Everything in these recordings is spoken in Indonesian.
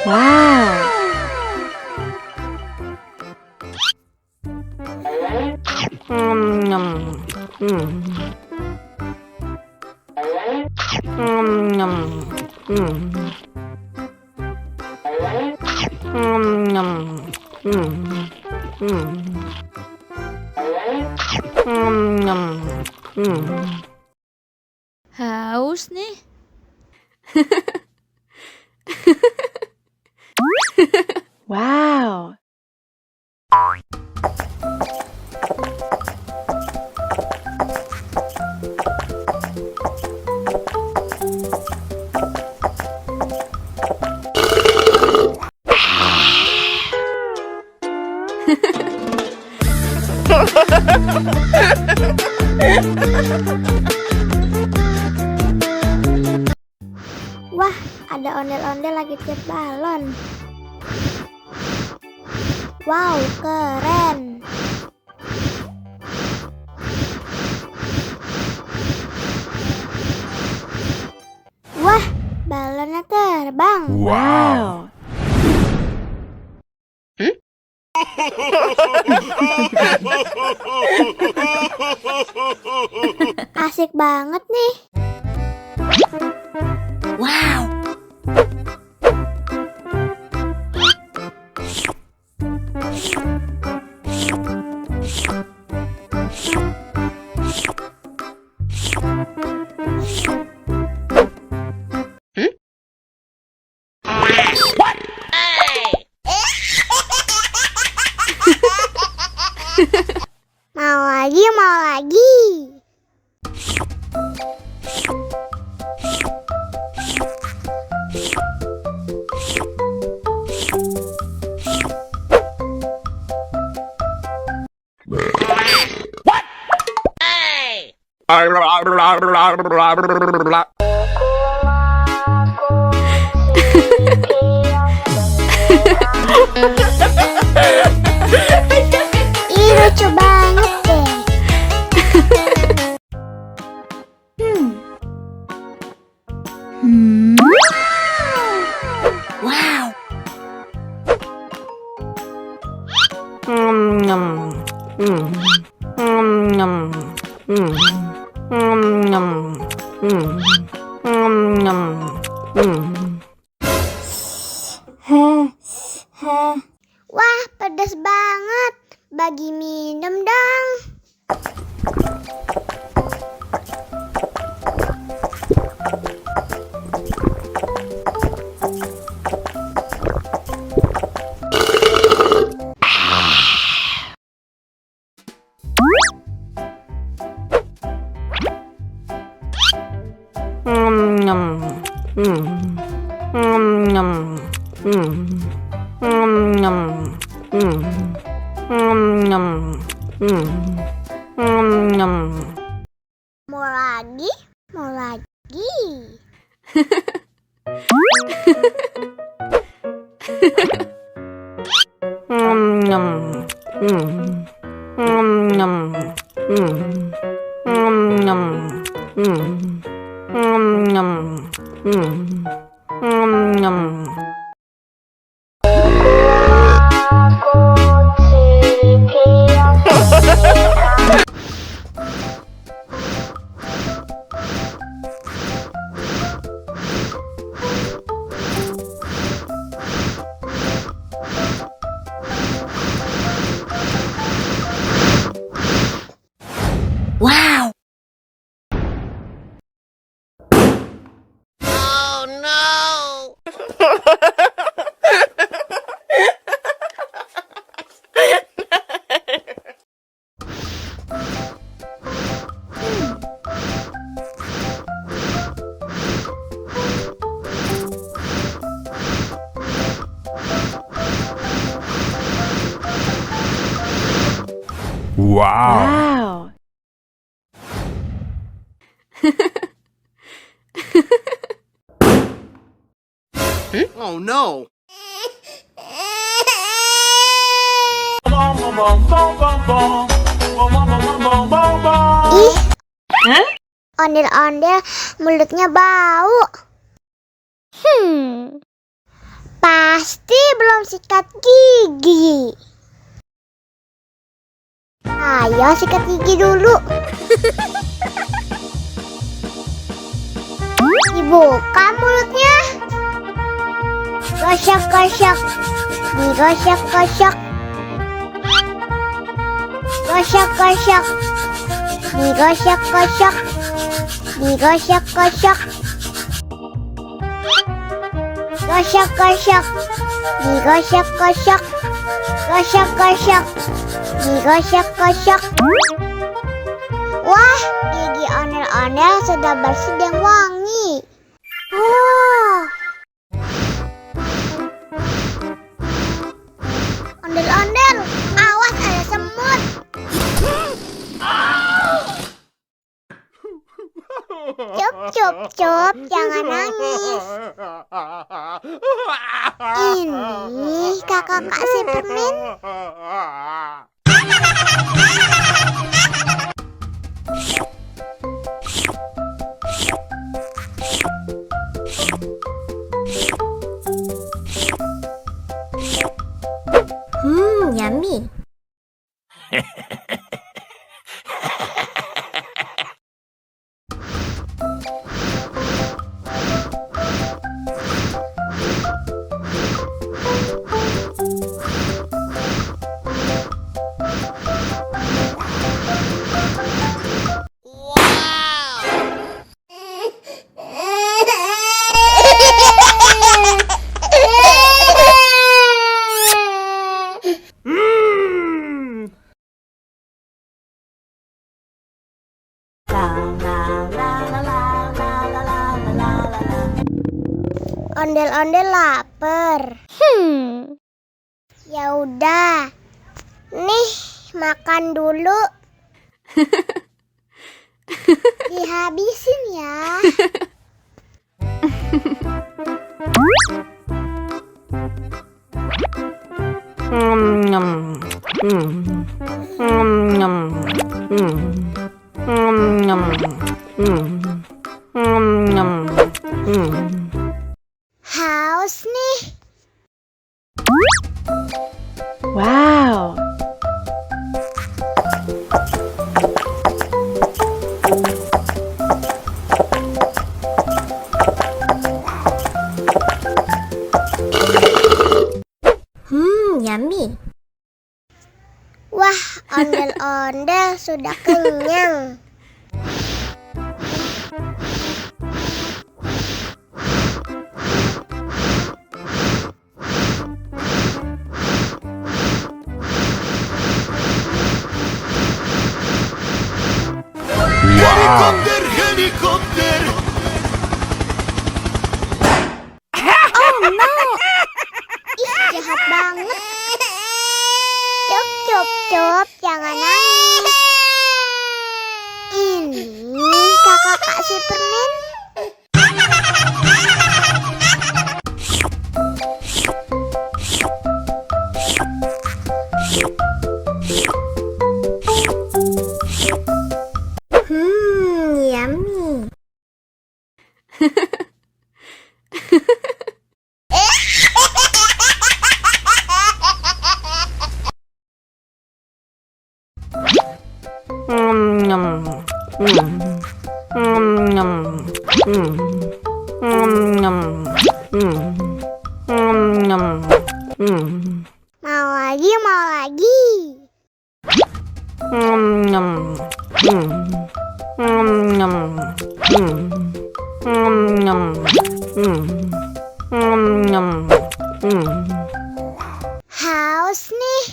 Wow. Haus nih. Wow. Wah, ada ondel-ondel lagi tiup balon. Wow, keren. Wah, balonnya terbang. Wow. Asik banget nih. Wow. Mau lagi, mau lagi. Ih, lucu banget deh. Wow. Wah, pedas banget. Bagi minum dong. Mau lagi, mau lagi. Wow. Wow. Oh no! Ih, ondel-ondel mulutnya bau. Pas Pasti belum sikat gigi. Ayo sikat gigi dulu. Dibuka mulutnya. Gosok-gosok. Digosok-gosok. Gosok-gosok. Digosok-gosok. Digosok-gosok. Gosok-gosok. Digosok-gosok. Gosok-gosok. Digosok-gosok. Wah, gigi ondel-ondel sudah bersih dan wangi. Oh. Ondel-ondel, awas ada semut. Cup, cup, cup, jangan nangis. Ini kakak si permen. Yummy. Ondel-ondel lapar. Ya udah. Nih, makan dulu. Dihabisin ya. Haus nih. Wow. Yummy. Wah, ondel-ondel sudah kenyang. Helikopter, helikopter. Oh no. Ih, jahat banget. Cup, cup, cup, jangan nangis. Ini kakak kasih permen. Yummy. Mau lagi, mau lagi. Haus nih.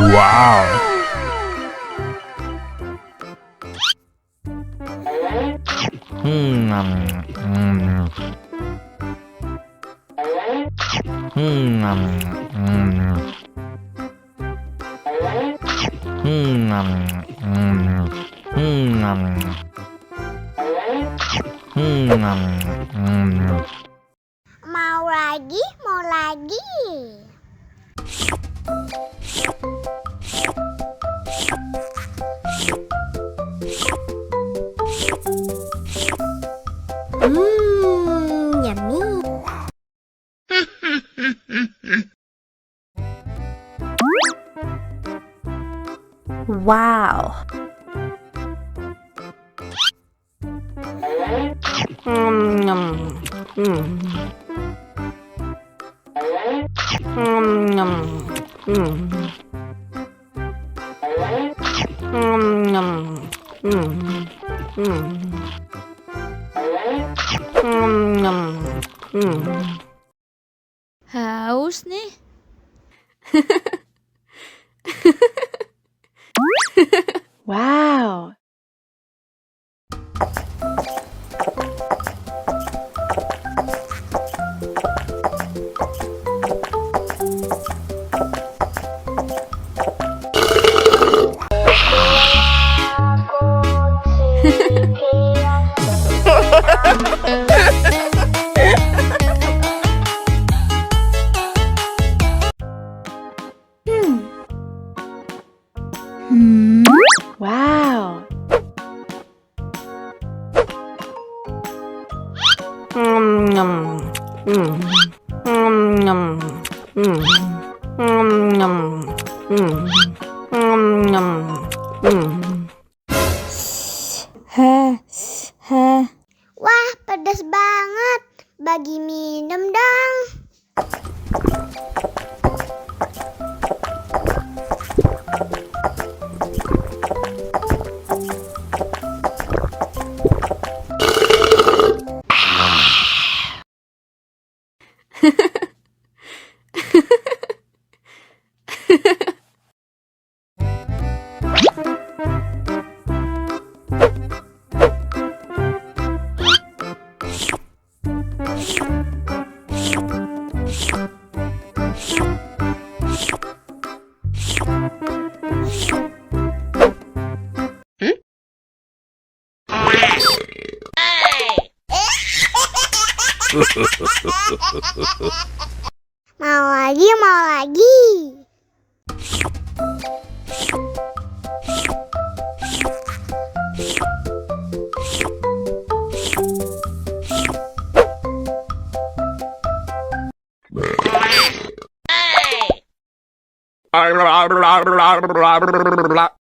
Wow. Mau lagi, mau lagi. Yummy. Wow. Haus nih. Wow. Wow. Wah, pedas banget. Bagi minum dong. Mau lagi, mau lagi. Blah, blah, blah, blah, blah, blah, blah.